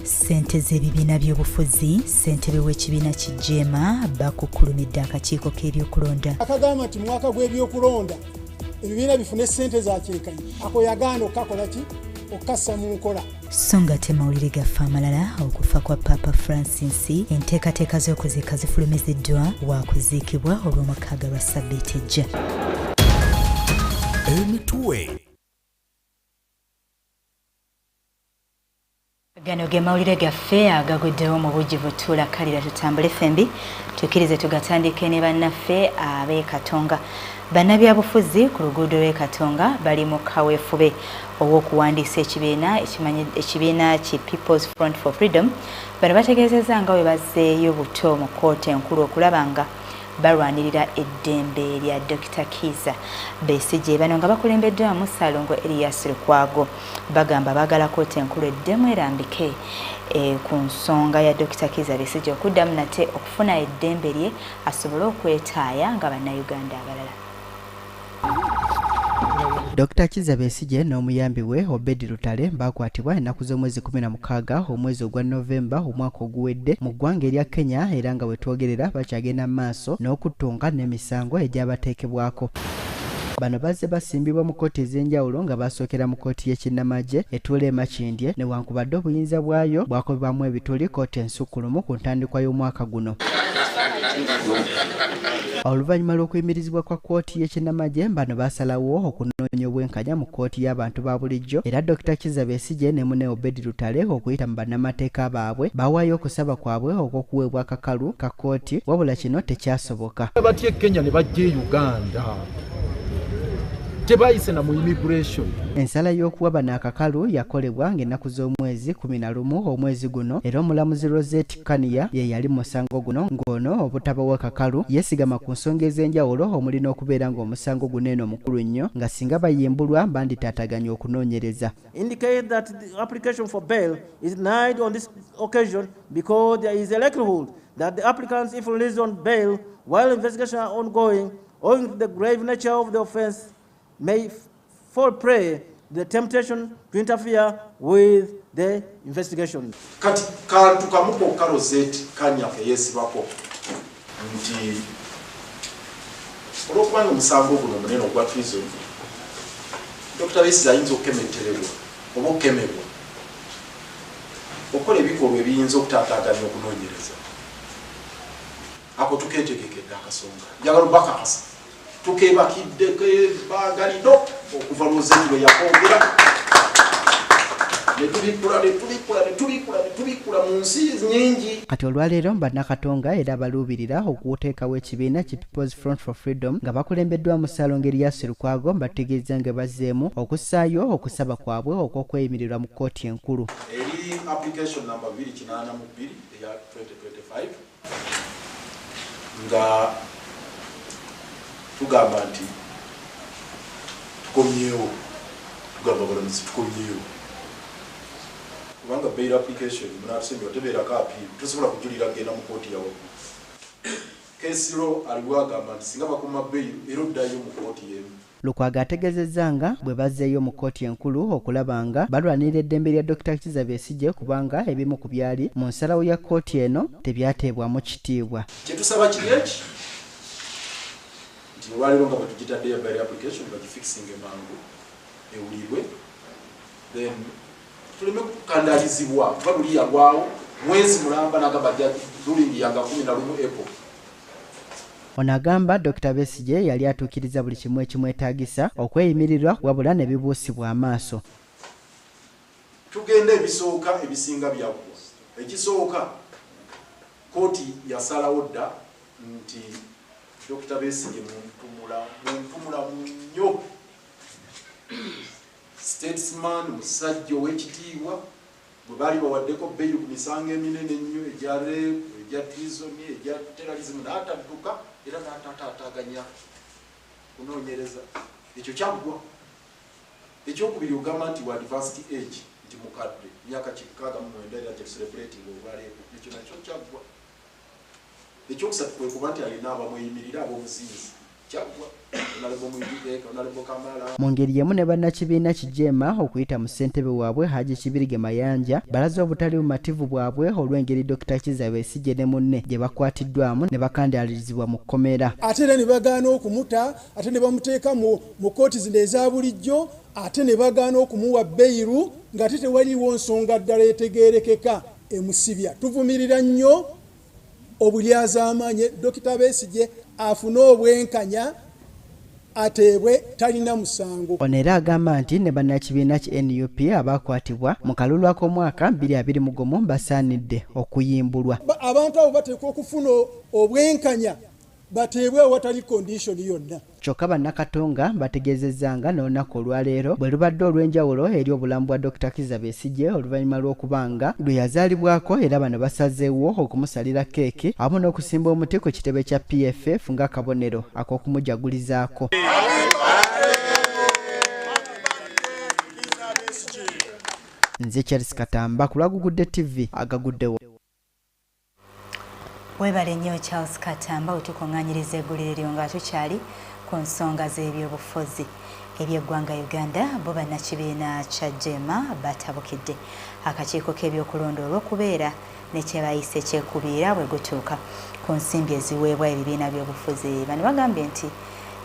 Ssente z'ebibiina by'obufuzi ssentebe w'ekibiina kijjeema bakukulumidde akakiiko k'ebyokulonda. Akagamba nti mwaka gw'ebyokulonda ebibiina bifune ssente za kyekanyi ako yagaana okukakola ki okukassa mu nkola. So ng'ate mawulire gaffe amalala okufa kwa paapa Francis enteekateeka z'okuziika zifulumiziddwa waakuziikibwa olw'omukaaga lwa ssabbiiti ejja. Emitwe Gano ge mawulire gaffe agaguddewo mu bujjuvu tuula kalira tutambule fembi tukirize tugatandike ne bannaffe ab'e Katonga. Bannabyabufuzi ku luguudo lw'e Katonga bali mu kaweefube ow'okuwandiisa ekibiina ki People's Front for Freedom. Bano bategeezezza nga bwe bazzeeyo buto mu kkooti enkulu okulaba nga balwanirira eddembe lya Dr. Kiza Besigye. Bano nga bakulembeddwamu Ssaalongo Erias Lukwago bagamba baagala kkooti enkulu eddemu erambike ku nsonga ya Dr. Kiza Besigye okuddamu nate okufuna eddembe lye asobole okwetaaya nga bannayuganda abalala. Dr. Kiza Besigye n'omuyambi we Obedi Lutale bakwatibwa ennaku z'omwezi 16 omwezi ogwa Novemba omwaka oguwedde mu ggwanga erya Kenya era nga wetwogerera bakyagenda maaso n'okuttunga n'emisango egyabateekebwako. Bano bazze basimbibwa mu kkooti ez'enjawulo nga basookera mu kkooti y'ekinnamagye etuula e Makindye newankubadde obuyinza bwayo bwakobebwamu ebituli kkooti ensukkulumu ku ntandikwa y'omwaka guno. Oluvannyuma lw'okuyimirizibwa kwa kkooti y'ekinnamagye bano baasalawo okunoonya obwenkanya mu kkooti y'abantu ba bulijjo era Dr. Kiza Besigye ne munne Obedi Lutale okuyita mu bannamateeka baabwe bawaayo okusaba kwabwe okw'okuweebwa akakalu ka kkooti wabula kino tekyasoboka. Batye Kenya ne bajja Uganda tebayise na mu immigration. Ensala y'okuwa bano akakalu yakolebwa ng'ennaku z'omwezi 11 omwezi guno era omulamuzi Rosette Kania ye yali musango guno ng'ono obutabawo akakalu yeesigama ku nsonga ez'enjawulo omuli n'okubeera ng'omusango guno eno mukulu nnyo nga singa bayimbulwa banditaataganya okunoonyereza. Indicate that the application for bail is denied on this occasion because there is a likelihood that the applicants, if released on bail while investigations are ongoing, owing to the grave nature of the offence, may fall prey to the temptation to interfere with the investigation. Kati kantu kamuko Rosette Kania yesibako nti olwokubanga omusango guno munene ogwa treason Dr. Besigye ayinza okukemettererwa oba okukemebwa okola ebikolwa ebiyinza okutaataaganya okunoonyereza ako tukeetegekedde akasonga njagala bakakasa tukebakidde bagalido okuva Rosette lwe yakwogera netubikula mu nsi nyingi. Kati olwaleero bannakatonga era baluubirira okuteekawo ekibiina ki People's Front for Freedom nga bakulembeddwamu Ssaalongo Erias Lukwago bategeeza nga bazzeemu okussaayo okusaba kwabwe okw'okweyimirirwa mu kkooti enkulu. Eri application number 282 eya 2025 nga tugamba nti tukomyewo tugamba balamuzi tukomyewo kubanga bail application munatusemi otebeerako apiiru tosobola kujulira genda mu kkooti yawo kesiro aliwo agamba nti singa bakuma bail era oddayo mu kkooti y'emu. Lukwago ategeezezza nga bwe bazzeeyo mu kkooti enkulu okulaba nga balwanirira eddembe lya Dr. Kiza Besigye kubanga ebimu ku byali mu nsalawo ya kkooti eno tebyateebwamu kitiibwa. Kyetusaba kiri eki nti olwaleero nga bwetugitaddeyo bail application bagifixinge mangu ewulirwe then tuleme kukandalizibwa kuba luli yagwawo mwezi mulamba nagamba lulingi yanga 11 April. Ono agamba Dr. Besigye yali atuukiriza buli kimu ekimwetaagisa okweyimirirwa wabula ne bibuusibwa amaaso. Tugenda ebisooka ebisinga byaggwa. Ekisooka kkooti yasalawo dda nti Dr. Besigye muntumula nnyo statesman musajja ow'ekitiibwa bwe baali bawaddeko bail ku misango eminene ennyo egya rape egya treason egya terrorism n'atadduka era n'ataataaganya kunoonyereza ekyo kyaggwa. Ekyokubiri ogamba nti wa advanced age nti mukadde myaka 69 era tetucelebrating olwaleero ekyo nakyo kyaggwa. Ekyokusatu kwe kuba nti alina abamweyimirira ab'obuzinzi kyagwa onalebo mwijike onalebo kamala. Mu ngeri yemu ne bannakibiina kijeema okuyita mu ssentebe waabwe Haji Kibirige Mayanja balaze obutali bumativu bwabwe olw'engeri Dr. Kizza Besigye ne munne gye bakwatiddwamu ne bakandaalirizibwa mu kkomera. Ate era ne bagaana okumuta, ate ne bamuteeka mu kooti zino eza bulijjo, ate ne bagaana okumuwa bbeyiru ng'ate tewaliwo nsonga ddala etegeerekeka emusibya. Tuvumirira nnyo obulyazaamaanyi Dr. Besigye afune obwenkanya ateebwe talina musango. Ono era agamba nti ne bannakibiina ki NUP abakwatibwa mu kalulu ak'omwaka 2021 basaanidde okuyimbulwa. Abantu abo bateekwa okufuna obwenkanya bateebwe awatali kondishoni yonna. Kyokka bannakatonga bategeezezzanga n'olunaku olwaleero bwe lubadde olw'enjawulo eri obulamu bwa Dr. Kizza Besigye oluvannyuma lw'okubanga lwe yazaalibwako era bano basazeewo okumusalira keeki awamu n'okusimba omuti ku kitebe kya PFF ng'akabonero ak'okumujagulizaako. Nze Charles Katamba ku Agagudde TV agaguddewo. Webale nnyo Charles Katamba wetukuŋŋaanyiriza eggulire lyo nga tukyali ku nsonga z'ebyobufuzi. Eby'eggwanga Uganda bo bannakibiina kya Jema batabukidde akakiiko k'ebyokulonda olw'okubeera ne kye bayise kyekubiira bwe gutuuka ku nsimbi eziweebwa ebibiina by'obufuzi. Bano bagambye nti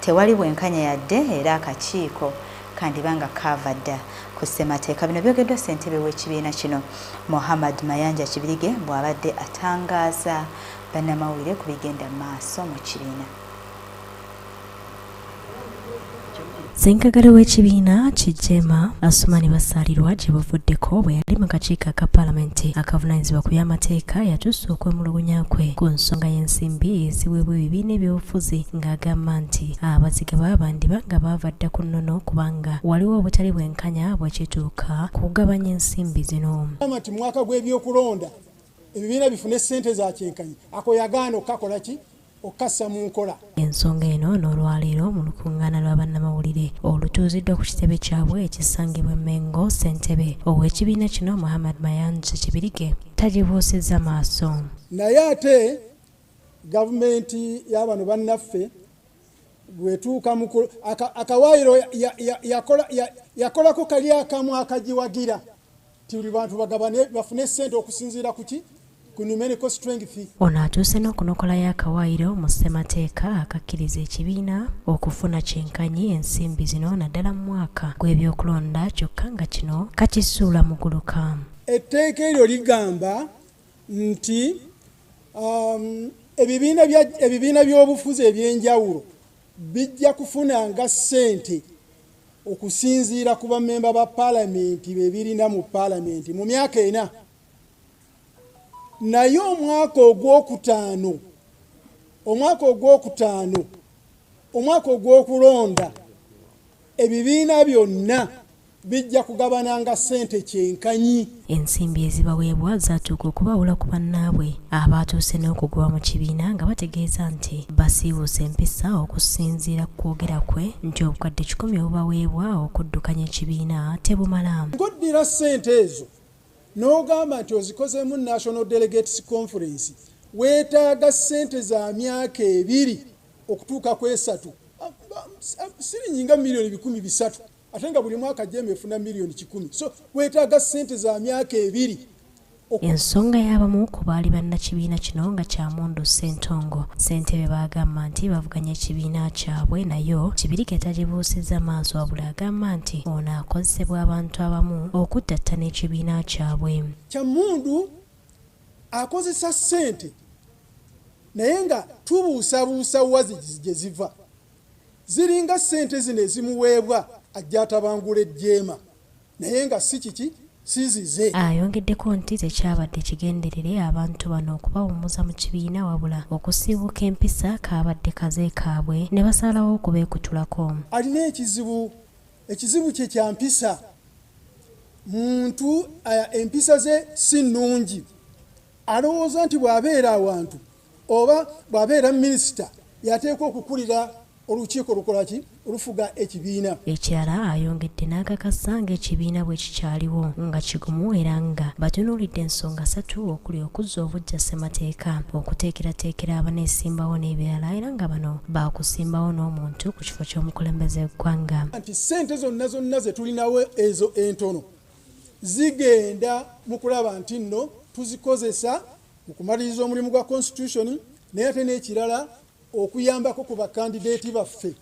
tewali bwenkanya yadde era akakiiko kandibanga kaava dda ku ssemateeka. Bino byogeddwa ssentebe w'ekibiina kino Muhammad Mayanja Kibirige bw'abadde atangaaza bannamawulire ku bigenda maaso mu kibiina. Ssenkagale w'ekibiina kijema Asumani Basaalirwa gye bavuddeko bwe yali mu kakiiko ka Paalamenti akavunaanyizibwa ku by'amateeka yatuuse okwemulugunya kwe ku nsonga y'ensimbi eziweebwa ebibiina ebyobufuzi ng'agamba nti abaziga bandiba nga baava dda ku nnono kubanga waliwo obutali bwenkanya bwekituuka ku kugabanya ensimbi zino. Nti mu mwaka gw'ebyokulonda ebibiina bifune ssente za kyenkanyi ako yagaana okukakola ki okukassa mu nkola. Ensonga eno n'olwaleero mu lukuŋŋaana lwa bannamawulire olutuuziddwa ku kitebe kyabwe ekisangibwa Mengo, ssentebe ow'ekibiina kino Muhammad Mayanja Kibirige tagibuusizza maaso. Naye ate gavumenti y'abano bannaffe bwetuuka mu akawaayiro yakolako kali akamu akagiwagira ti buli bantu bagabane bafune ssente okusinziira ku ki ku numerical strength. Ono atuuse n'okunokola y'akawaayiro mu ssemateeka akakkiriza ekibiina okufuna kyenkanyi ensimbi zino naddala mu mwaka gw'ebyokulonda kyokka nga kino kakisuula mu guluka. Etteeka eryo ligamba nti ebibiina by'obufuzi ebyenjawulo bijja kufunanga ssente okusinziira ku bammemba ba paalamenti bebirina mu paalamenti mu myaka 4. Naye omwaka ogwokulonda ebibiina byonna bijja kugabananga ssente kyenkanyi. Ensimbi ezibaweebwa zaatuuka okubawula ku bannaabwe abaatuuse n'okugwa mu kibiina nga bategeeza nti basiibuusa empisa okusinziira ku kwogera kwe nti obukadde 10 obubaweebwa okuddukanya ekibiina tebumala. Ng'oddira ssente ezo n'ogamba nti ozikozeemu National Delegates Conference weetaaga ssente za myaka 2 okutuuka ku 3 sirinnyinga milioni 300 ate nga buli mwaka Jema efuna milioni 10. So weetaaga ssente za myaka 2. Ensonga y'abamu ku baali bannakibiina kino nga Kyamundu Ssentongo ssentebe bagamba nti bavuganya ekibiina kyabwe nayo Kibirige tagibuusizza maaso wabula agamba nti ono akozesebwa abantu abamu okuttattana ekibiina kyabwe. Kyamundu akozesa ssente naye nga tubuusabuusa wazi gye ziva ziringa ssente zino ezimuweebwa ajja atabangula ejjeema naye nga si kiki sizize. Ayongeddeko nti tekyabadde kigenderere abantu bano okubawummuza mu kibiina wabula okusiibuka empisa kaabadde kaze kaabwe ne basalawo okubeekutulako. Alina ekizibu kye kya mpisa. Muntu empisa ze si nnungi. Alowooza nti bw'abeera awantu oba bw'abeera minisita yateekwa okukulira olukiiko lukolaki olufuga ekibiina. Ekirala ayongedde n'akakasa ng'ekibiina bwe kikyaliwo nga kigumu era nga batunuulidde ensonga 3 okuli okuzza obujja ssemateeka, okuteekerateekera abaneesimbawo n'ebirala era nga bano baakusimbawo n'omuntu ku kifo ky'omukulembeze w'eggwanga. Nti ssente zonna ze tulinawo ezo entono zigenda mu kulaba nti nno tuzikozesa mu kumaliriza omulimu gwa constitution naye ate n'ekirala okuyambako ku bakandideeti baffe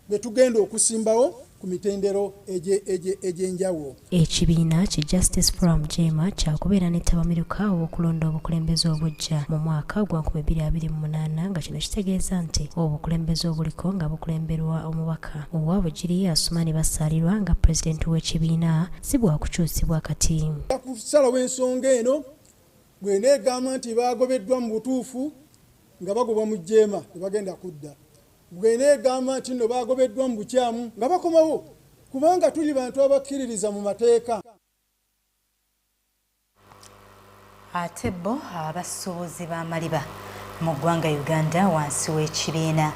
be tugenda okusimbawo ku mitendero egy'enjawulo. Ekibiina ki Justice Forum Jema kyakubeera n'ettabamiruka w'okulonda obukulembeze obujja mu mwaka gwa 2028 nga kino kitegeeza nti obukulembeze obuliko nga bukulemberwa omubaka owa Bugiri Asumani Basalirwa nga pulezidenti w'ekibiina si bwakukyusibwa kati. Kusalawo ensonga eno bw'eneegamba nti baagobeddwa mu butuufu nga bagobwa mu Jema tebagenda kudda. Bw'eneegamba nti nno baagobeddwa mu bukyamu nga bakomawo kubanga tuli bantu abakkiririza mu mateeka. Ate bo abasuubuzi b'amaliba mu ggwanga Uganda wansi w'ekibiina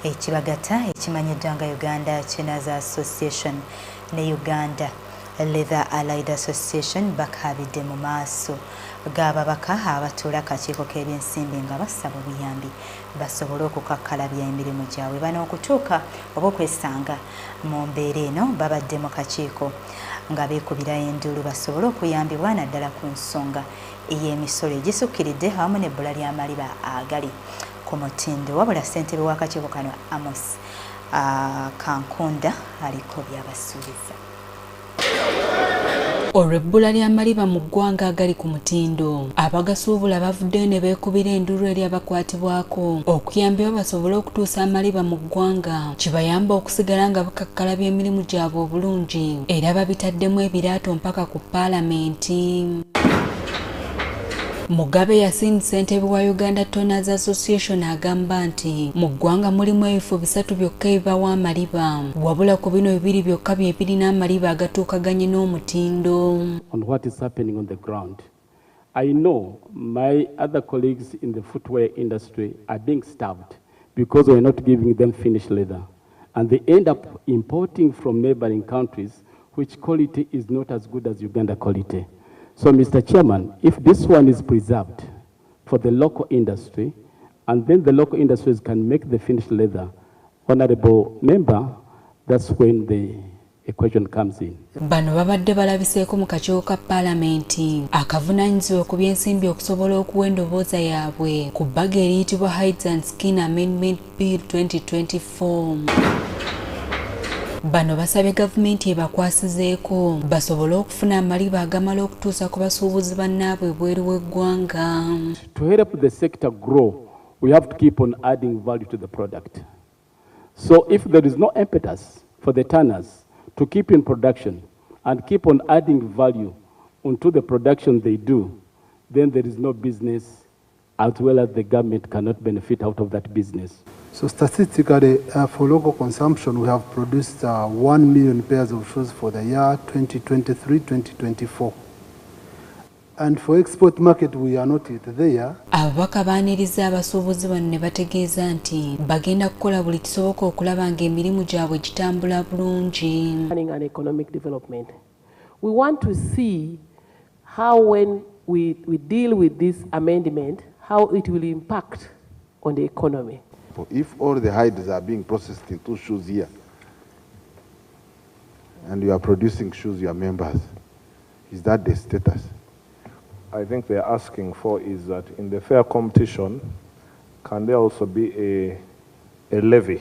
ekibagata ekimanyiddwa nga Uganda Chinas Association ne Uganda Leather Allied Association bakaabidde mu maaso g'ababaka abatuula akakiiko k'ebyensimbi nga basaba obuyambi basobole okukakkalabya emirimu gyabwe bano okutuuka oba okwesanga mu mbeera eno babadde mu kakiiko nga beekubira enduulu basobole okuyambibwa naddala ku nsonga ey'emisolo egisukkiridde awamu n'ebbula ly'amaliba agali ku mutindo. Wabula ssentebe w'akakiiko kano Amos Kankunda aliko byabasuubiza. Olw'ebbula ly'amaliba mu ggwanga agali ku mutindo, abagasuubula bavuddeyo ne beekubira enduulu eri abakwatibwako okuyambibwa basobole okutuusa amaliba mu ggwanga, kibayamba okusigala nga bakakkalabya emirimu gyabwe obulungi era babitaddemu ebiraato mpaka ku paalamenti. Mugabe Yasin ssentebe wa Uganda Toners Association agamba nti mu ggwanga mulimu ebifo 3 byokka ebibawa amaliba wabula ku bino 2 byokka bye birina amaliba agatuukaganye n'omutindo. On what is happening on the ground, I know my other colleagues in the footwear industry are being starved because we're not giving them finished leather, and they end up importing from neighboring countries which quality is not as good as Uganda quality. So, Mr. Chairman, if this one is preserved for the local industry, and then the local industries can make the finished leather, honorable member, that's when the equation comes in. Bano babadde balabiseeko mu kakiiko ka paalamenti akavunaanyizibwa ku byensimbi okusobola okuwa endobooza yaabwe ku bbaga eriyitibwa Hides and Skin Amendment Bill 2024. Bano basabye gavumenti ebakwasizeeko basobole okufuna amaliba agamala okutuusa ku basuubuzi bannaabwe ebweru w'eggwanga. To help the sector grow, we have to keep on adding value to the product. So if there is no impetus for the tanners to keep in production and keep on adding value onto the production they do, then there is no business, as well as the government cannot benefit out of that business. So statistically, for local consumption, we have produced 1 million pairs of shoes for the year 2023-2024. And for export market, we are not yet there. Ababaka baaniriza abasuubuzi bano ne bategeeza nti bagenda kukola buli kisoboka okulaba ng'emirimu gyabwe gitambula bulungi. An economic development. We want to see how when we deal with this amendment, how it will impact on the economy. If all the hides are being processed into shoes here, and you are producing shoes, your members, is that the status? I think they're asking for is that in the fair competition, can there also be a levy?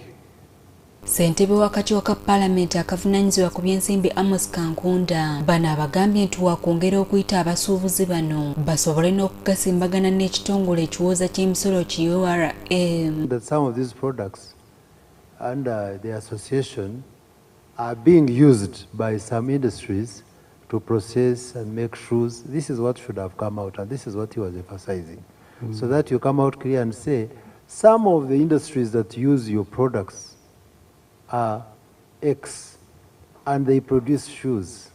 Ssentebe w'akakiiko ka paalamenti akavunaanyizibwa ku byensimbi Amos Kankunda bano abagambye nti wakwongera okuyita abasuubuzi bano basobole n'okugasimbagana n'ekitongole ekiwooza ky'emisolo ki URM. That some of these products under the association are being used by some industries to process and make shoes. This is what should have come out, and this is what he was emphasizing. So that you come out clear and say, some of the industries that use your products are X, and they produce shoes.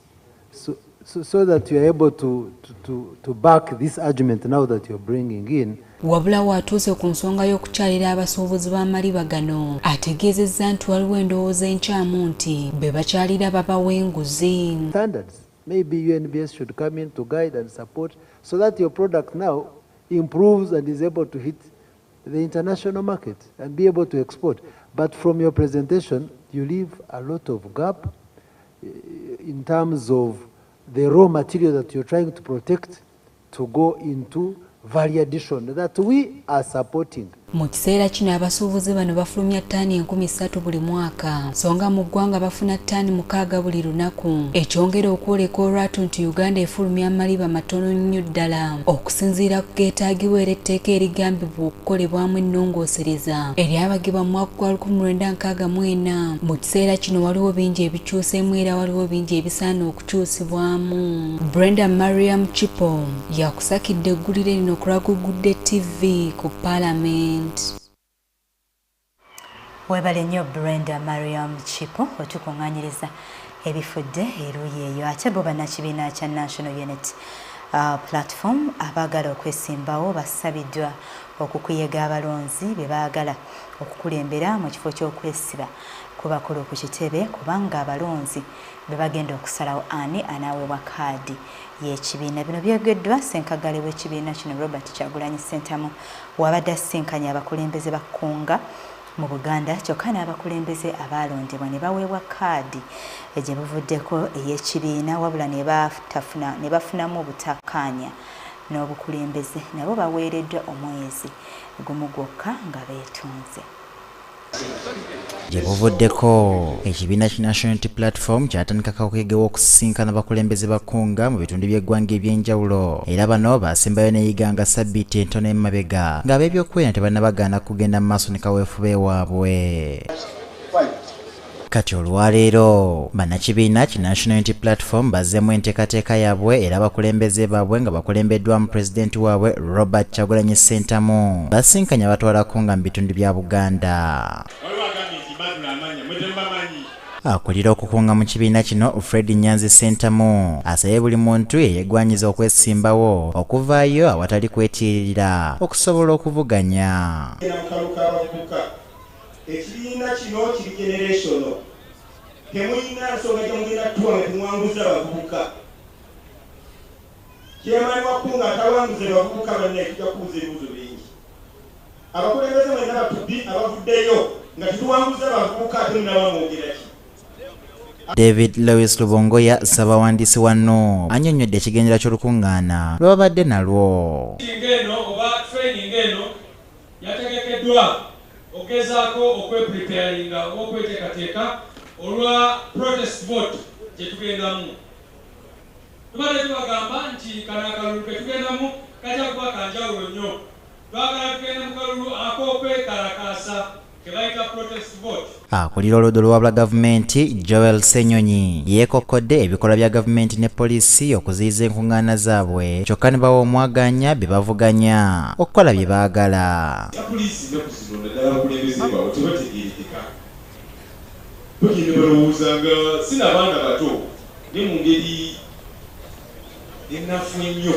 So that you're able to back this argument now that you're bringing in, wabula watuuse ku nsonga y'okukyalira abasuubuzi b'amaliba gano ategeezezza nti waliwo endowooza enkyamu nti be bakyalira babawa enguzi. Standards. Maybe UNBS should come in to guide and support so that your product now improves and is able to hit the international market and be able to export. But from your presentation, you leave a lot of gap in terms of the raw material that you're trying to protect to go into value addition that we are supporting. Mu kiseera kino abasuubuzi bano bafulumya ttaani 3,000 buli mwaka, so nga mu ggwanga bafuna ttaani 6 buli lunaku. Ekyongera okwoleka olwatu nti Uganda efulumya amaliba matono nnyo ddala okusinziira ku geetaagibwa era etteeka erigambibwa okukolebwamu ennongoosereza eryabagibwa mu mwaka gwa 1964. Mu kiseera kino waliwo bingi ebikyuseemu era waliwo bingi ebisaana okukyusibwamu. Brenda Mariam Chipo yakusakidde eggulire lino ku Agagudde TV ku Parliament. Webale nnyo Brenda Mariam Chipo otukuŋŋaanyiriza ebifudde eruuyi eyo. Ate bo bannakibiina kya National Unity Platform abaagala okwesimbawo basabiddwa okukuyega abalonzi be baagala okukulembera mu kifo ky'okwesiba ku bakulu ku kitebe, kubanga abalonzi be bagenda okusalawo ani anaweebwa kaadi y'ekibiina. Bino byogeddwa ssenkagale w'ekibiina kino Robert Kyagulanyi Ssentamu wabadde asisinkanye abakulembeze ba Konga mu Buganda, kyokka n'abakulembeze abaalondebwa ne baweebwa kaadi gye buvuddeko ey'ekibiina, wabula ne bafunamu obutakkaanya n'obukulembeze. Nabo baweereddwa omwezi gumu gwokka nga beetunze. Gye buvuddeko ekibiina ki National Unity Platform kyatandika kakugegewo okusisinkana abakulembeze ba Konga mu bitundu by'eggwanga eby'enjawulo, era bano baasembayo n'eyiganga ssabbiiti entono emabega ng'ab'ebyokwerinda tebannabagaana kugenda mu maaso ne kaweefube waabwe. Kati olwaleero bannakibiina ki National Unity Platform bazzeemu enteekateeka yaabwe era abakulembeze baabwe nga bakulembeddwamu pulezidenti waabwe Robert Kyagulanyi Ssentamu basinkanya abatwala Konga mu bitundu bya Buganda. Akulira okukunga mu kibiina kino Fred Nyanzi Ssentamu asabye buli muntu eyeggwanyiza okwesimbawo okuvaayo awatali kwetiirira okusobola okuvuganya. Ekibiina kino kiri generational. Temulina nsonga gye mugenda kutuwa nga temwanguza abavubuka. Kyemani Wakunga atawanguza abavubuka banne tujja kubuuza ebibuuzo bingi. Abakulembeze mwenna batubbi abavuddeyo nga tetuwanguza abavubuka ate munabamwogera ki? David Lewis Lubongoya Ssabawandiisi wano annyonnyodde ekigenjera ky'olukuŋŋaana lwe babadde nalwo. Ngeno oba training eno yategekeddwa ogezaako okwepreparinga okweteekateeka olwa protest vote gye tugendamu. Tubadde tubagamba nti kano akalulu ke tugendamu kajja kuba kanjawulo nnyo. Twagala tugenda mu kalulu ak'okwekalakaasa ke bayita protest vote. Akulira oludda olwabula gavumenti Joel Ssenyonyi yeekokkodde ebikolwa bya gavumenti ne poliisi okuziyiza enkuŋŋaana zaabwe, kyokka ne bawa omwaganya bye bavuganya okukola bye baagala. Poliisi ennaku zino naddala abakulembeze baabwe tebategeerekeka. Bagenda balowooza nga sina abaana bato ne mu ngeri ennafu ennyo.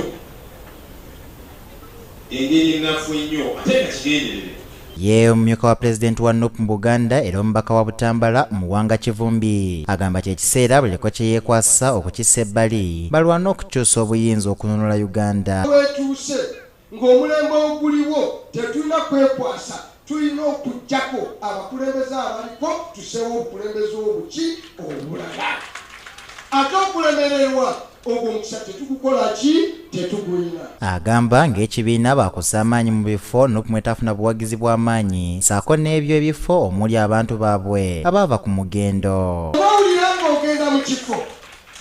Ate nga kigenderere. Ye omumyuka wa pulezidenti wa NUP mu Buganda era omubaka wa Butambala Muwanga Kivumbi agamba nti ekiseera buliko kye yeekwasa okukissa ebbali balwana okukyusa obuyinza okununula Uganda. Wetuuse ng'omulembe oguliwo tetulina kwekwasa, tulina okuggyako abakulembeze abaliko tuseewo obukulembeze obuki obulala. Ate okulemererwa ogwo omukisa tetugukola ki tetugulina. Agamba ng'ekibiina baakussa amaanyi mu bifo NUP mwetafuna buwagizi bw'amaanyi saako n'ebyo ebifo omuli abantu baabwe abaava ku mugendo. Bawulira ng'ogenda mu kifo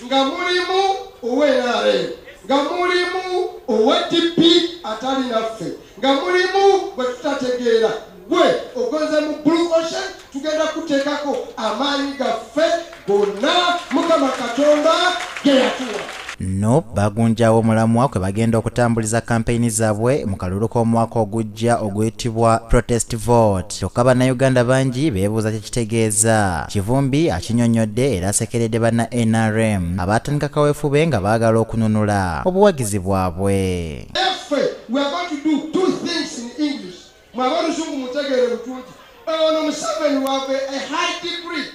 nga mulimu owe-NRM, nga mulimu owe-DP atali naffe, nga mulimu bwe tutategeera gwe ogonze mu Blue Ocean, tugenda kuteekako amaanyi gaffe gonna Mukama Katonda ge yatuwa. NUP bagunjawo omulamwa kwe bagenda okutambuliza kampeyini zaabwe mu kalulu k'omwaka ogujja oguyitibwa protest vote. Kyokka bannayuganda bangi beebuuza kye kitegeeza. Kivumbi akinnyonnyodde era asekeredde banna NRM abaatandika kaweefube nga baagala okununula obuwagizi bwabwe. We are going to do two things mwaba oluzungu mutegeere bulungi. Ono Museveni wave a high degree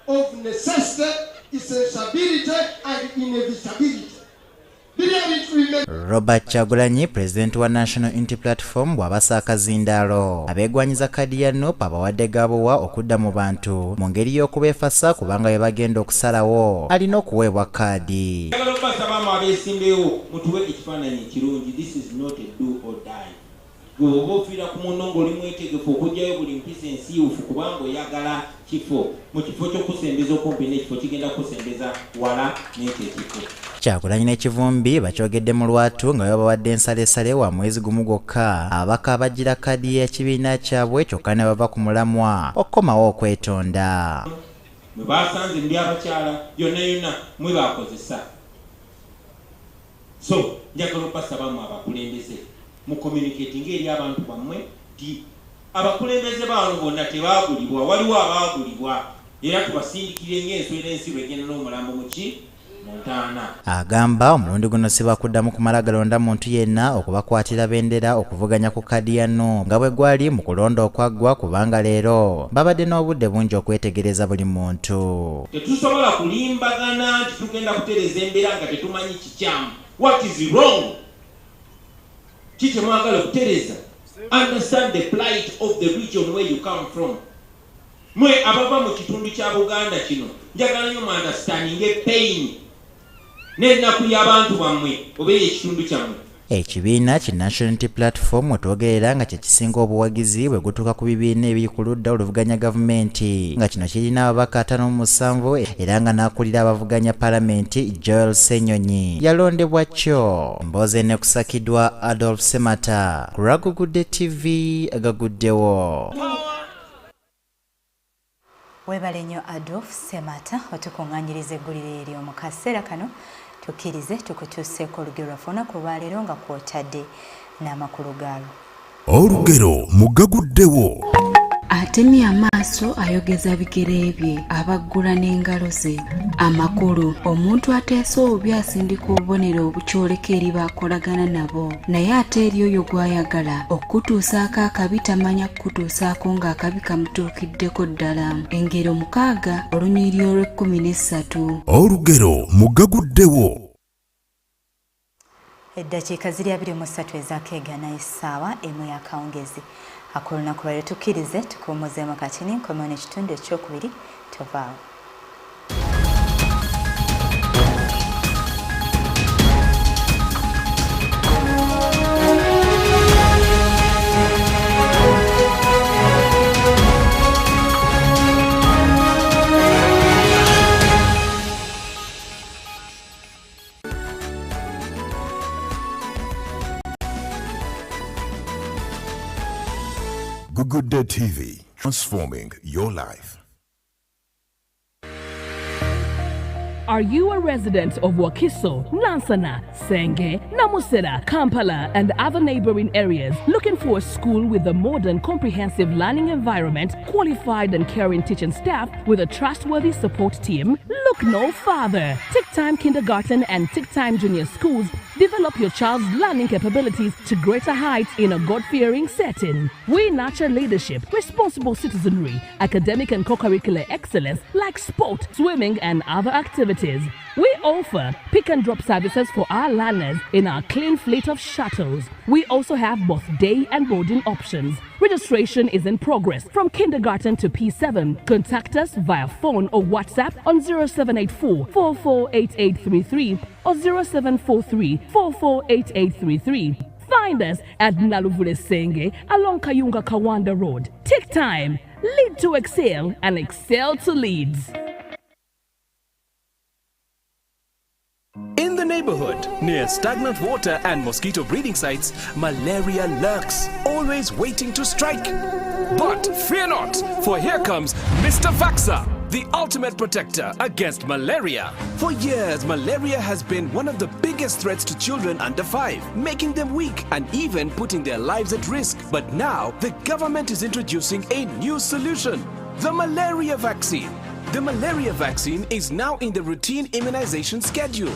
of necessity, essentiality and inevitability. Robert Chagulanyi, President wa National Unity Platform bw'abasa Zindalo. Abegwanyiza kadi ya NUP abawadde gabowa okudda mu bantu mu ngeri y'okubeefasa kubanga bwe bagenda okusalawo alina okuweebwa kadi. Njagala okubasaba abeesimbewo mutuwe ekifaananyi ekirungi. This is not a do or die. Gwe oba ofiira ku munno ng'oli mwetegefu okugyayo buli mpisa ensiiwufu kubanga oyagala kifo. Mu kifo ky'okusembeza okumpi n'ekifo kigenda kusembeza wala n'ekyo ekifo. Kyagulanyi n'ekivumbi bakyogedde mu lwatu nga babawadde ensalesale wa mwezi gumu gwokka abaka abagira kadi y'ekibiina kyabwe kyokka ne bava ku mulamwa okukomawo okwetonda. Mwe basanze ndi abakyala yonna yonna mwe bakozesa. So njagala okubasaba mu abakulembeze mu communicating eri abantu bammwe nti abakulembeze baano bonna tebaagulibwa, waliwo abaagulibwa era tubasindikire ng'enswera ensi bw'egenda n'omulambo muki Montana. Agamba omulundi guno si bakuddamu kumala galonda muntu yenna okubakwatira bendera okuvuganya ku kadi ya NUP nga bwe gwali mu kulonda okwaggwa kubanga leero babadde n'obudde bungi okwetegereza buli muntu. Tetusobola kulimbagana nti tugenda kutereza embeera nga tetumanyi kikyamu. What is wrong? Kiki mwagala okutereza? Understand the plight of the region where you come from. Mwe abava mu kitundu kya Buganda kino njagala nnyo mu understanding pain n'ennaku y'abantu bammwe oba ekitundu kyammwe. Ekibiina ki National Unity Platform otwogerera nga kyekisinga obuwagizi bwe gutuuka ku bibiina ebiri ku ludda oluvuganya gavumenti nga kino kirina ababaka 57 era nga n'akulira abavuganya palamenti Joel Ssenyonyi yalondebwa kyo mboze ne kusakidwa Adolf Semata ku Agagudde TV agaguddewo. Webale nnyo Adolf Semata otukuŋŋaanyiriza eggulire eryo mu kaseera kano tukkirize tukutuuseeko olugero lwafuna ku lwaleero nga kwotadde n'amakulu gaalo. Olugero mu Agaguddewo. Atemye amaaso ayogeza bigere bye abaggula n'engalo ze. Amakulu omuntu ateesa obubi asindika obubonero obukyoleka eri bakolagana nabo naye ate eri oyo gw'ayagala okutuusaako akabi tamanya kukutuusaako ng'akabi kamutuukiddeko ddala. Engero 6 olunyiriri olw'13. Olugero mu Agaguddewo. Eddakiika ziri 23 ezaakeegana essaawa emu y'akawungezi. Akulunaku lwaleero tukkirize tukuwummuzeemu katini nkomewo n'ekitundu ekyokubiri tovaawo. Agagudde TV, transforming your life. Are you a resident of Wakiso, Nansana, Senge, Namusera, Kampala, and other neighboring areas looking for a school with a modern, comprehensive learning environment, qualified and caring teaching staff with a trustworthy support team? Look no further. Take Time Kindergarten and Take Time Junior Schools develop your child's learning capabilities to greater heights in a God-fearing setting. We nurture leadership, responsible citizenry, academic and co-curricular excellence like sport, swimming, and other activities. We offer pick and drop services for our learners in our clean fleet of shuttles. We also have both day and boarding options. Registration is in progress from kindergarten to P7. Contact us via phone or WhatsApp on 0784 448833 or 0743 448833. Find us at Naluvule Senge along Kayunga Kawanda Road. Take time, lead to excel, and excel to leads. In the neighborhood, near stagnant water and mosquito breeding sites, malaria lurks, always waiting to strike. But fear not, for here comes Mr. Vaxa, the ultimate protector against malaria. For years, malaria has been one of the biggest threats to children under 5, making them weak and even putting their lives at risk. But now, the government is introducing a new solution, the malaria vaccine. The malaria vaccine is now in the routine immunization schedule.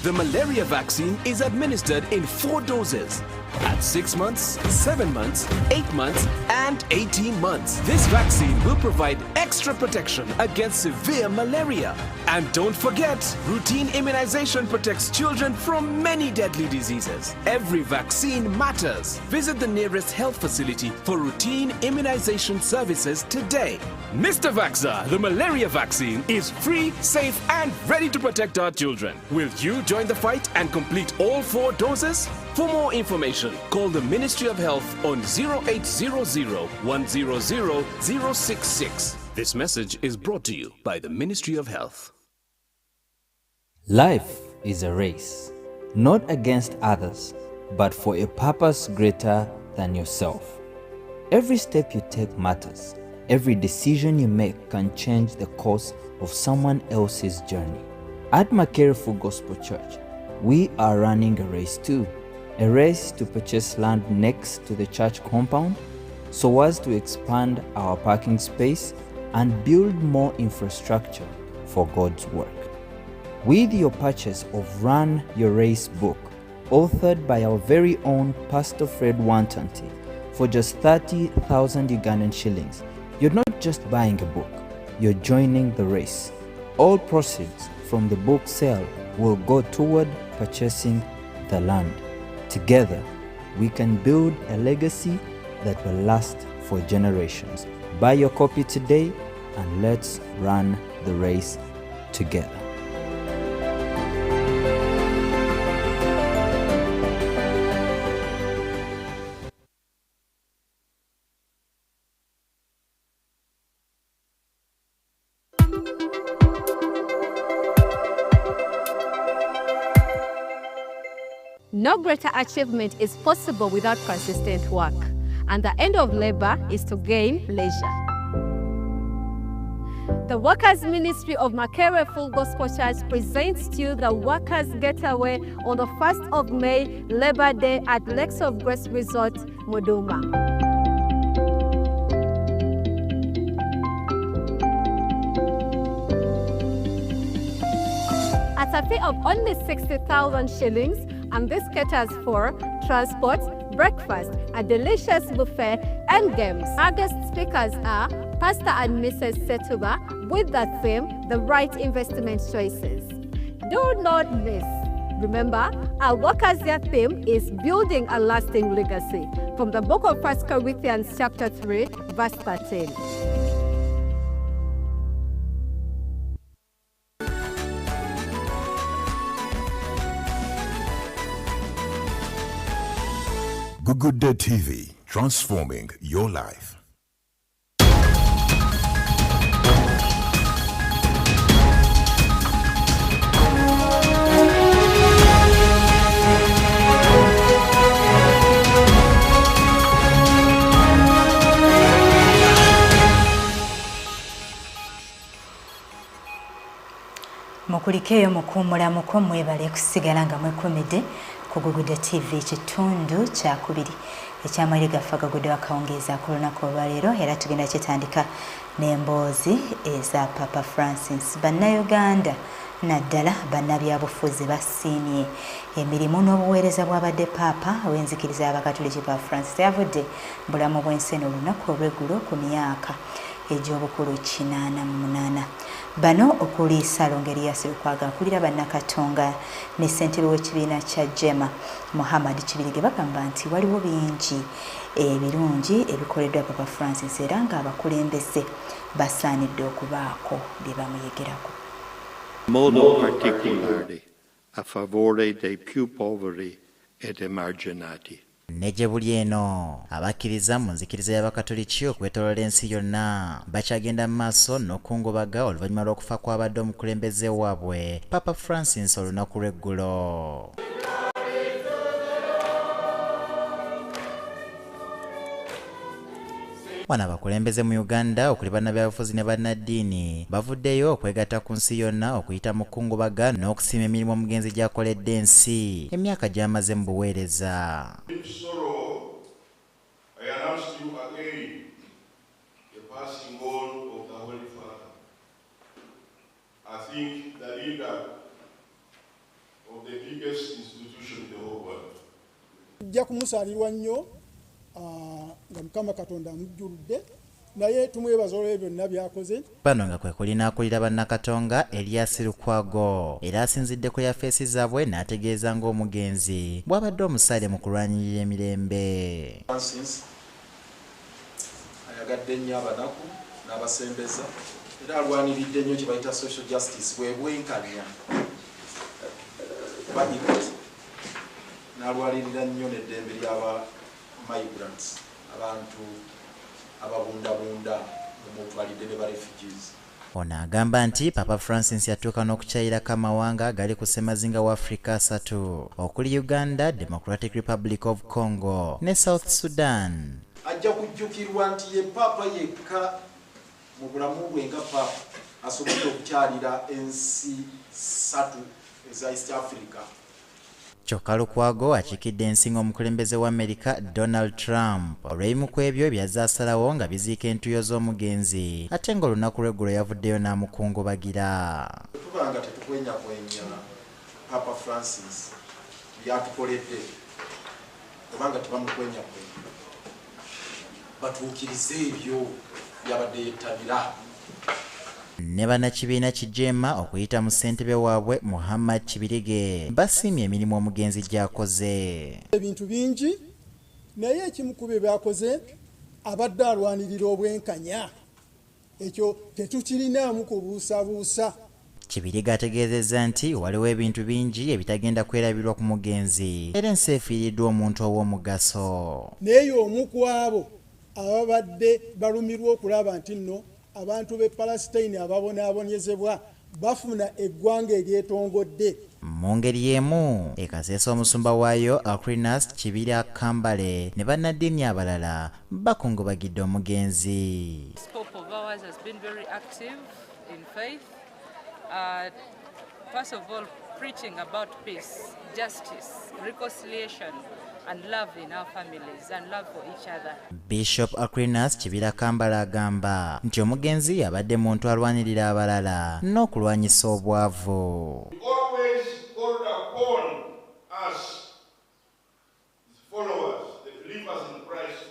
the malaria vaccine is administered in 4 doses at 6 months, 7 months, 8 months, and 18 months. This vaccine will provide extra protection against severe malaria. And don't forget, routine immunization protects children from many deadly diseases. Every vaccine matters. Visit the nearest health facility for routine immunization services today. Mr. Vaxxer, the malaria vaccine is free, safe, and ready to protect our children. Will you join the fight and complete all 4 doses? For more information, call the Ministry of Health on 0800 100 066. This message is brought to you by the Ministry of Health. Life is a race, not against others, but for a purpose greater than yourself. Every step you take matters. Every decision you make can change the course of someone else's journey. At Makere Full Gospel Church, we are running a race too. A race to purchase land next to the church compound so as to expand our parking space and build more infrastructure for God's work. With your purchase of Run Your Race book, authored by our very own Pastor Fred Wantanti, for just 30,000 Ugandan shillings, you're not just buying a book, you're joining the race. All proceeds from the book sale will go toward purchasing the land. Together, we can build a legacy that will last for generations. Buy your copy today and let's run the race together. No greater achievement is possible without consistent work, and the end of labor is to gain leisure. The Workers' Ministry of Makere Full Gospel Church presents to you the Workers' Getaway on the 1st of May, Labor Day at Lakes of Grace Resort, Muduma. At a fee of only 60,000 shillings, and this caters for transport, breakfast, a delicious buffet, and games. Our guest speakers are Pastor and Mrs. Setuba with the theme, The Right Investment Choices. Do not miss. Remember, our Workers' Year theme is Building a Lasting Legacy from the book of 1 Corinthians chapter 3, verse 13. Agagudde TV, transforming your life. Mukulikeyo mukuumulamuko mwebale kusigala nga mwekomedde ku Agagudde TV kitundu kyakubiri ekyamaire gaffe Agagudde wakawungeeza ku lunaku olwaleero era tugenda kitandika n'emboozi eza Papa Francis. Bannayuganda naddala bannabyabufuzi basiimye emirimu n'obuweereza bw'abadde paapa w'enzikiriza y'abakatoliki Papa Francis yavudde bulamu bw'ensi olunaku olw'eggulo ku myaka egy'obukulu 88. Bano okuli Salongeri Yasirukwaga akulira bannakatonga ne ssentebe w'ekibiina kya Jema Muhammad Kibirige bagamba nti waliwo bingi ebirungi ebikoleddwa Papa Francis era ng'abakulembeze basaanidde okubaako bye bamuyegerako. Modo particolare a favore dei più poveri ed emarginati. Neje buli eno abakkiriza mu nzikiriza y'abakatoliki okwetooloola ensi yonna bakyagenda mu maaso n'okungubaga oluvannyuma lw'okufa kw'abadde omukulembeze waabwe Papa Francis olunaku lw'eggulo. Wano abakulembeze mu Uganda okuli bannabyabufuzi ne bannaddiini bavuddeyo okwegatta ku nsi yonna okuyita mu kungubaga n'okusiima emirimu omugenzi gy'akoledde ensi emyaka gy'amaze mu buweereza. I think the leader of the biggest institution in the whole world. Tujja kumusalirwa nnyo nga Mukama Katonda amujjuludde naye tumwebaza olw'ebyo byonna byakoze. Bano nga kwe kulina akulira bannakatonga Elias Lukwago era asinzidde ku yafeesi zaabwe n'ategeeza ng'omugenzi bw'abadde omusale mu kulwanirira emirembe. Ayagadde nnyo abanaku n'abasembeza era alwaniridde nnyo kye bayita social justice bwe bwenkanya banyikoti n'alwanirira nnyo n'eddembe ly'aba migrants abantu ababundabunda omutwalidde ne ba refugees. Ono agamba nti Papa Francis yatuuka n'okukyayirako amawanga gali ku ssemazinga wa Africa 3 okuli Uganda, Democratic Republic of Congo ne South Sudan. Ajja kujjukirwa nti ye paapa yekka mu bulamu bwe nga paapa asobodde okukyalira ensi 3 eza East Africa. Kyokka Lukwago akiikidde ensinga omukulembeze wa Amerika Donald Trump olw'ebimu ku ebyo byazze asalawo nga biziika entuuyo z'omugenzi ate ng'olunaku lw'eggulo yavuddeyo n'amukungubagira. Tubanga tetukwenyakwenya Papa Francis byatukoledde kubanga tebamukwenyakwenya batuukirize ebyo byabadde yettabira. Ne bannakibiina kijeema okuyita mu ssentebe waabwe Muhammad Kibirige basiimye emirimu omugenzi gy'akoze. Ebintu bingi naye ekimu ku bye byakoze abadde alwanirira obwenkanya ekyo tetukirinaamu kubuusabuusa. Kibirige ategeezezza nti waliwo ebintu bingi ebitagenda kwerabirwa ku mugenzi era ensi efiiriddwa omuntu ow'omugaso. Naye omu ku abo ababadde balumirwa okulaba nti nno abantu b'e Palestine ababonaabonyezebwa bafuna eggwanga eryetongodde. Mu ngeri y'emu ekaseesa omusumba waayo Aquinas Kibira Kambale ne bannaddiini abalala bakungubagidde omugenzi. Scope of ours has been very active in faith. First of all, preaching about peace, justice, reconciliation, and love in our families and love for each other. Bishop Aquinas Kibira Kambala agamba nti omugenzi abadde muntu alwanirira abalala n'okulwanyisa obwavu. Always called upon us, his followers, the believers in Christ,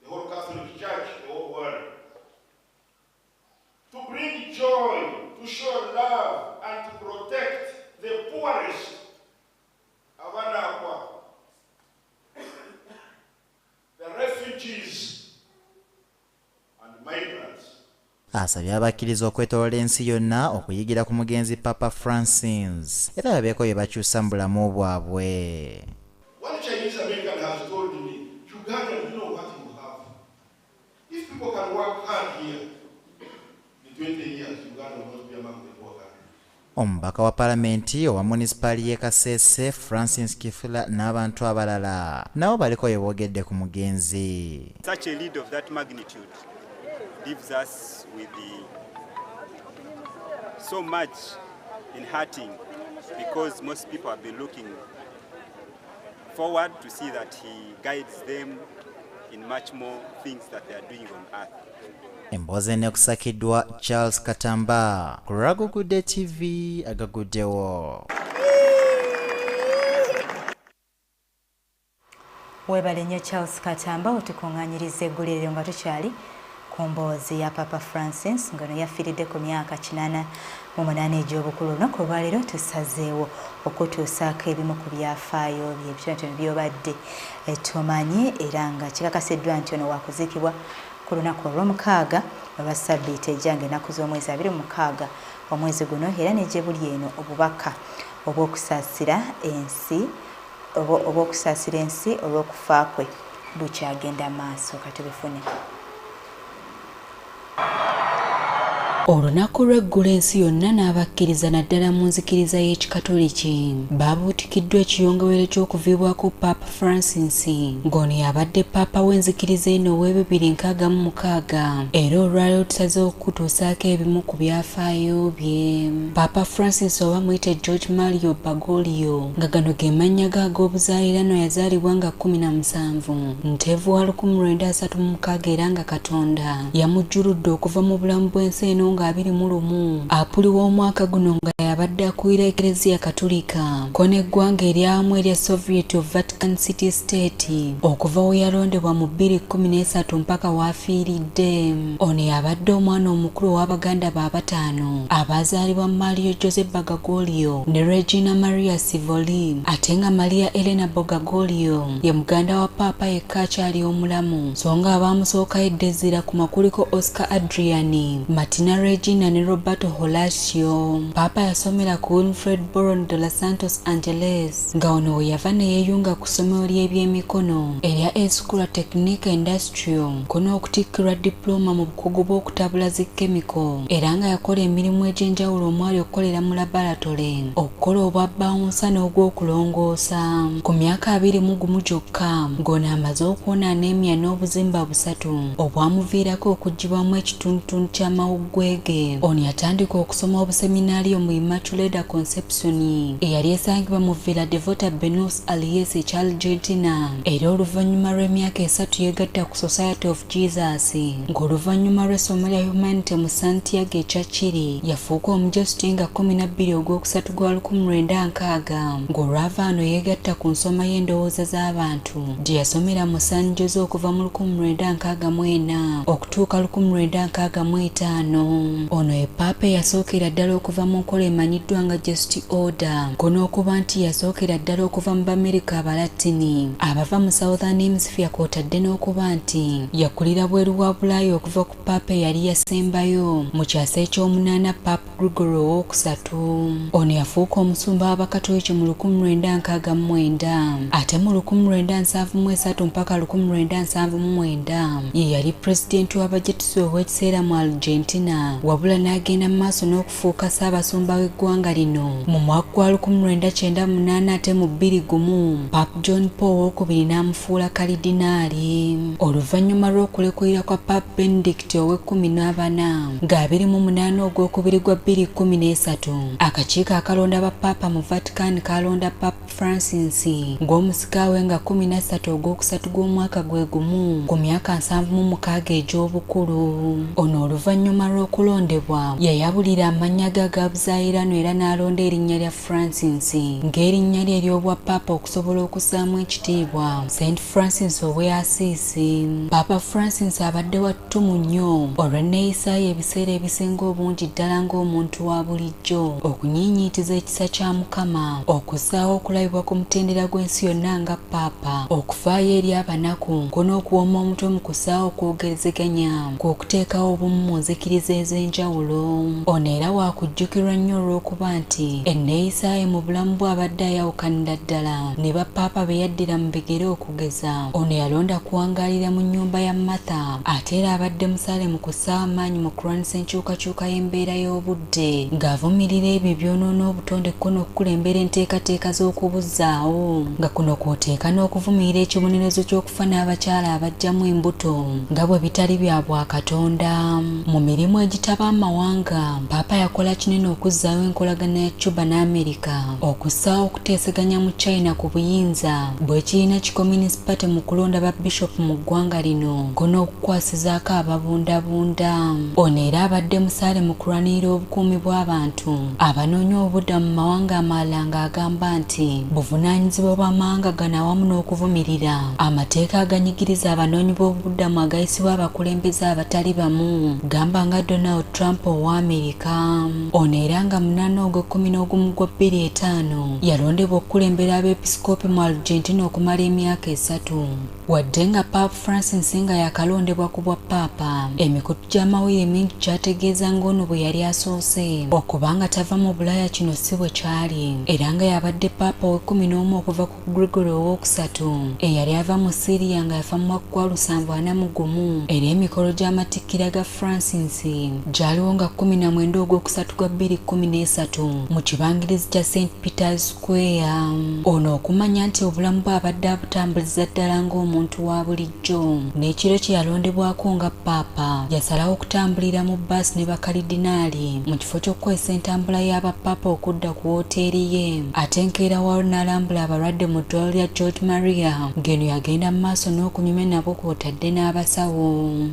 the whole Catholic Church, the whole world, to bring joy, to show love, and to protect the poorest. Abanakwa, the refugees and migrants. Asabye abakkiriza okwetoloola ensi yonna okuyigira ku mugenzi Papa Francis era babeeko bye bakyusa mu bulamu bwabwe. One Chinese American has told me, Uganda, you know what you have. If people can work hard here, in 20 years, Uganda will not be among the poor countries. Omubaka wa palamenti owa munisipaali y'e Kasese Francis Kifula n'abantu abalala nabo baliko bye boogedde ku mugenzi. Such a lead of that magnitude leaves us with so much in hurting because most people have been looking forward to see that he guides them in much more things that they are doing on earth. Emboozi ekusakiddwa Charles Katamba ku Agagudde TV agaguddewo. Webale nnyo Charles Katamba otukuŋŋaanyiriza egguliriro nga tukyali ku mboozi ya Papa Francis ngano yafiiridde ku myaka 88 egy'obukulu. Olunaku olwaleero tusazeewo okutuusaako ebimu ku byafaayo by'ebitonotono by'obadde tumanyi era nga kikakasiddwa nti ono waakuziikibwa ku lunaku olw'omukaaga olwa ssabbiiti ejjanga ennaku z'omwezi 26 omwezi guno era n'egye buli eno obubaka obw'okusaasira ensi olw'okufa kwe bukyagenda maaso katubifune. Olunaku lw'eggulo ensi yonna n'abakkiriza naddala mu nzikiriza y'ekikatoliki baabuutikiddwa ekiyongewero ky'okuviibwako Papa Francis ng'ono yabadde Papa w'enzikiriza eno ow'ebibiri-nkaaga-mu-mukaaga era olwaleero tusazeewo okutuusaako ebimu ku byafaayo bye. Papa Francis oba muyite George Mario Bergoglio nga gano ge mannya ge ag'obuzaaliranwa yazaalibwa nga 17 Ntevu wa 1936 era nga Katonda yamujjuludde okuva mu bulamu bw'ensi eno 2021 Apuli w'omwaka guno nga yabadde akuira Eklezia Katolika ko n'eggwanga eryamu erya Soviet of Vatican City State okuva we yalondebwa mu 2013 mpaka w'afiiridde. Ono yabadde omwana omukulu w'Abaganda ba bataano abazaalibwa Mario Jose Bagagoglio ne Regina Maria Sivoli, ate nga Maria Elena Bogagoglio ye muganda wa Paapa yekka akyali omulamu, so nga abaamusooka eddezira ku makuliko Oscar Adriani, Martina Regina ne Roberto Horacio. Paapa yasomera ku Wilfred Boron de los Santos Angeles, nga ono we yava ne yeeyunga ku ssomero ly'ebyemikono erya Escuela Técnica Industrial kono okutikkirwa diploma mu bukugu bw'okutabula zi chemical, era nga yakola emirimu egy'enjawulo omwali okukolera mu laboratory, okukola obwa bawunsa n'ogw'okulongoosa. Ku myaka 21 gyokka ng'ono amaze okuwona anemia n'obuzimba busatu obwamuviirako okuggyibwamu ekitundutundu ky'amawuggwe ge. Ono yatandika okusoma obuseminaaliyo mu Immaculada Conception eyali esangibwa mu Villa Devota Benus Alies ekya Argentina, era oluvannyuma lw'emyaka 3 yegatta ku Society of Jesus, ng'oluvannyuma lw'essomo lya Humanity mu Santiago ekya Chile yafuuka omujosi nga 12 ogwokusatu gwa 1960, ng'olwava ano yeegatta ku nsoma y'endowooza z'abantu gye yasomera mu San Jose okuva mu 1964 okutuuka 1965. Ono ye Paapa yasookera ddala okuva mu nkola emanyiddwa nga Just Order, n'okuba nti yasookera ddala okuva mu Bamerika Abalatini abava mu Southern Hemisphere, kw'otadde n'okuba nti yakulira bweru wa Bulaaya okuva ku Paapa eyali yasembayo mu kyasa eky'omunaana Paapa Gregory II. Ono yafuuka omusumba w'Abakatoliki mu 1969, ate mu 1973 mpaka 1979 ye yali pulezidenti w'abajetisi ow'ekiseera mu Argentina, wabula n'agenda mu maaso n'okufuuka ssaabasumba w'eggwanga lino mu mwaka gwa 1998. Ate mu 2001 Paapa John Paul II n'amufuula kalidinaali. Oluvannyuma lw'okulekulira kwa Paapa Benedict ow'e-14 nga 28 ogwokubiri gwa 2013 akakiiko akalonda bapaapa mu Vatican kalonda Paapa Francis ng'omusikaawe nga 13 ogwokusatu gw'omwaka gwe gumu ku myaka 76 egy'obukulu. Ono oluvannyuma lw'okulondebwa yayabulira amannya ge agabuzaayirano era n'alonda erinnya lya Francis ng'erinnya lye ery'obwa Paapa okusobola okussaamu ekitiibwa St. Francis ow'e Assisi. Paapa Francis abadde wa ttumu nnyo olw'enneeyisaayo ebiseera ebisinga obungi ddala ng'omuntu wa bulijjo, okunyiinyiitiza ekisa kya Mukama, okussaawo okulabibwa ku mutendera gw'ensi yonna nga Paapa, okufaayo eri abanaku ko n'okuwoma omutwe mu kussaawo okwogerezeganya kw'okuteekawo obumu mu nzikiriza ez'enjawulo. Ono era waakujjukirwa nnyo olw'okuba nti enneeyisaayo mu bulamu bw'abadde ayawukanira ddala ne bapaapa be yaddira mu bigere okugeza. Ono yalonda kuwangaalira mu nnyumba ya Martha, ate era abadde musaale mu kussaawo amaanyi mu kulwanyisa enkyukakyuka y'embeera y'obudde, ng'avumirira ebyo ebyonoona obutonde ko n'okukulembera enteekateeka z'okubuzzaawo, nga kuno kw'oteeka n'okuvumirira ekibonerezo ky'okufa n'abakyala abajjamu embuto nga bwe bitali bya Bwakatonda. Mu mirimu egitaba amawanga, Paapa yakola kinene okuzzaawo enkolagana ya Cuba n'Amerika, okussaawo okuteeseganya mu China ku buyinza bw'ekibiina ki Communist Party mu kulonda ba Bishop mu ggwanga lino ko n'okukwasizaako ababundabunda. Ono era abadde musaale mu kulwanirira obukuumi bw'abantu abanoonya obudda mu mawanga amalala ng'agamba nti buvunaanyizibwa bw'amawanga gano awamu n'okuvumirira amateeka aganyigiriza abanoonyi b'obubuddamu agayisibwa abakulembeze abatali bamu, gamba nga Donald Trump owa Amerika. Ono era nga 8 ogw'Okwakumi gwa 2005 yalondebwa okukulembera abeepisikoopi mu Argentina okumala emyaka 3. Wadde nga Paapa Francis nga yakalondebwa ku bwa Paapa, emikutu gy'amawulire mingi kyategeeza ng'ono bwe yali asoose okubanga tava mu Bulaaya kino si bwe kyali, era nga yabadde Paapa ow'e-11 okuva ku Gregory II eyali ava mu Syria nga yafa mu mwaka gwa 741, era emikolo gy'amatikkira ga Francis gyaliwo nga 19 ogwokusatu gwa 2013 mu kibangirizi kya St. Peter's Square. Ono okumanya nti obulamu bw'abadde abutambuliza ddala ng'omuntu wa bulijjo, n'ekiro kye yalondebwako nga Paapa yasalawo okutambulira mu bbaasi ne bakalidinaali mu kifo ky'okukozesa entambula y'abapaapa okudda ku wooteeri ye, ate enkeera waliwo n'alambula abalwadde mu ddwaliro lya George Maria ng'eno yagenda mu maaso n'okunyumya nabo kw'otadde n'abasawo.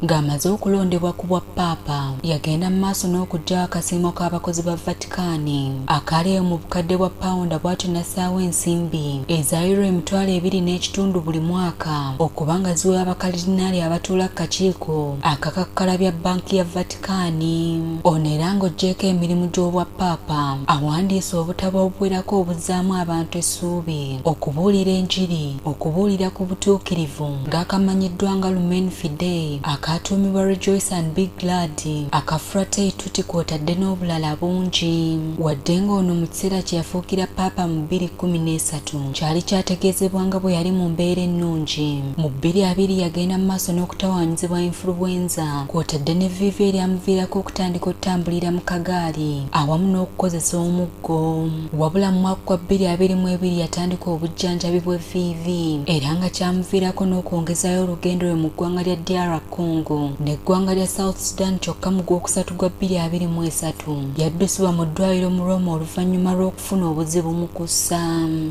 Ng'amaze okulondebwa ku bwa Paapa yagenda mu maaso n'okugyawo akasiimo k'abakozi ba Vatikani akali mu bukadde bwa pawunda bw'atyo n'assaawo ensimbi eza euro 2.5 buli mwaka okuba nga ziwa abakalidinaali abatuula ku kakiiko akakakkalabya banki ya Vatikani. Ono era ng'oggyeko emirimu gy'obwa paapa awandiise obutabo obuwerako obuzzaamu abantu essuubi, okubuulira enjiri, okubuulira ku butuukirivu ng'akamanyiddwa nga Lumen Fidei, akatuumibwa Rejoice and Be Glad, akafratei tuti kw'otadde n'obulala bungi. Wadde ng'ono mu kiseera kye yafuukira paapa mu 2013 kyali kyategeezebwa nga bwe yali mu mbeera ennungi. Mu 2020 yagenda mu maaso n'okutawaanyizibwa influenza kw'otadde ne viivi eryamuviirako okutandika okutambulira mu kagaali awamu n'okukozesa omuggo. Wabula mu mwaka gwa 2022 yatandika obujjanjabi bw'evviivi era nga kyamuviirako n'okwongezayo olugendo lwe mu ggwanga lya DR Congo n'eggwanga lya South Sudan kyokka mu Gwokusatu gwa 2023 yaddusibwa mu ddwaliro mu Roma oluvannyuma lw'okufuna obuzibu mu kussa.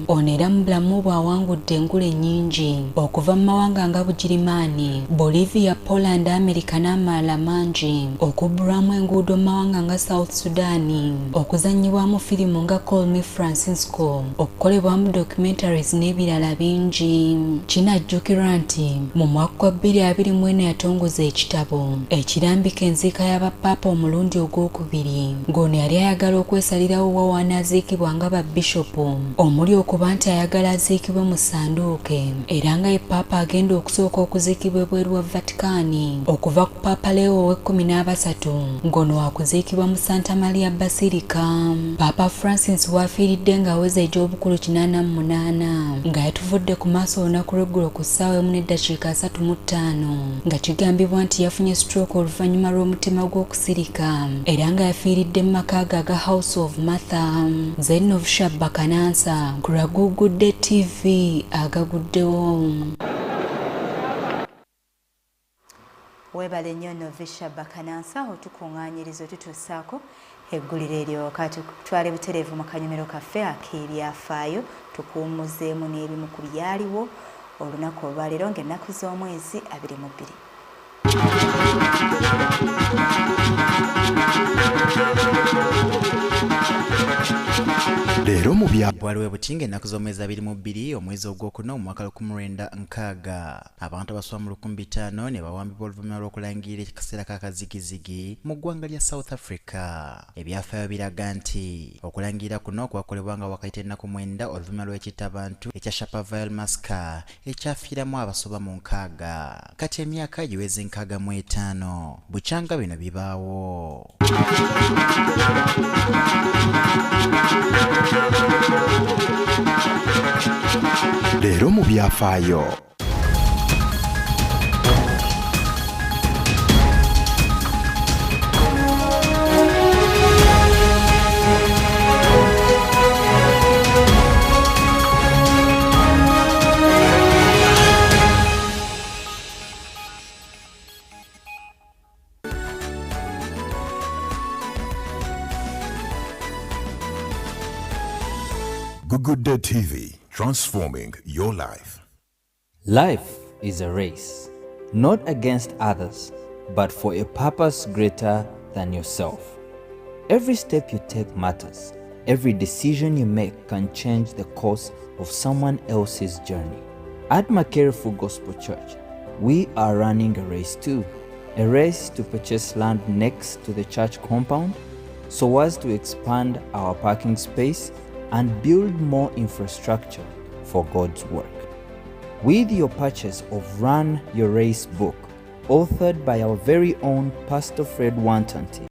Ono era mu bulamu bwe awangudde engule nnyingi okuva mu mawanga nga Bugirimaani, Bolivia, Poland, America n'amalala mangi, okubbulwamu enguudo mu mawanga nga South Sudan, okuzannyibwamu firimu nga Call Me Francisco, okukolebwamu documentaries n'ebirala bingi. Kinajjukirwa nti mu mwaka gwa 2024 yatongoza ekitabo ekirambika enziika y'abapaapa omulundi ogwokubiri, ng'ono yali ayagala okwesalirawo wa wanaaziikibwa nga babbishopu, omuli okuba nti ayagala aziikibwe mu ssanduuke era nga ye paapa agenda okusooka okuziikibwa ebweru wa Vatikani okuva ku Paapa Leo ow'e13, ng'ono wakuziikibwa mu Santa Maria Basilica. Paapa Francis wafiiridde ng'aweza egy'obukulu 88 nga yatuvudde ku maaso olunaku lw'eggulo ku ssaawa 1:35 nga kigambibwa nti yafunye stroke oluvannyuma lw'omutima gw'okusirika era nga yafiiridde mu maka ge aga House of Martha. Zenovisha Bakanansa ku Agagudde TV agaguddewo. Webale nnyo Novisha Bakanansa otukuŋŋaanyiriza otutuusaako eggulire eryo katutwale butereevu mu kanyomero kaffe ak'ebyafaayo tukuwummuzeemu n'ebimu ku byaliwo olunaku olwaleero ng'ennaku z'omwezi 22. Leero mu waliwo ebutinga ennaku z'omwezi 22 omwezi ogwokuna mu mwaka 1960 abantu abaswa mu 500 ne bawambibwa oluvannyuma lw'okulangirira ekiseera k'akazigizigi mu ggwanga lya South Africa. Ebyafaayo biraga nti okulangirira kuno kwakolebwanga wakati ennaku 9 oluvannyuma lw'ekitta abantu ekya Sharperville Massacre ekyafiiramu abasoba mu 6. Kati emyaka giweze 65 bukyanga bino bibaawo. Leero mu byafaayo. Agagudde TV, transforming your life. Life is a race, not against others, but for a purpose greater than yourself. Every step you take matters. Every decision you make can change the course of someone else's journey. At Makerefu Gospel Church, we are running a race too. A race to purchase land next to the church compound so as to expand our parking space and build more infrastructure for God's work. With your purchase of Run Your Race book, authored by our very own Pastor Fred Wantanti,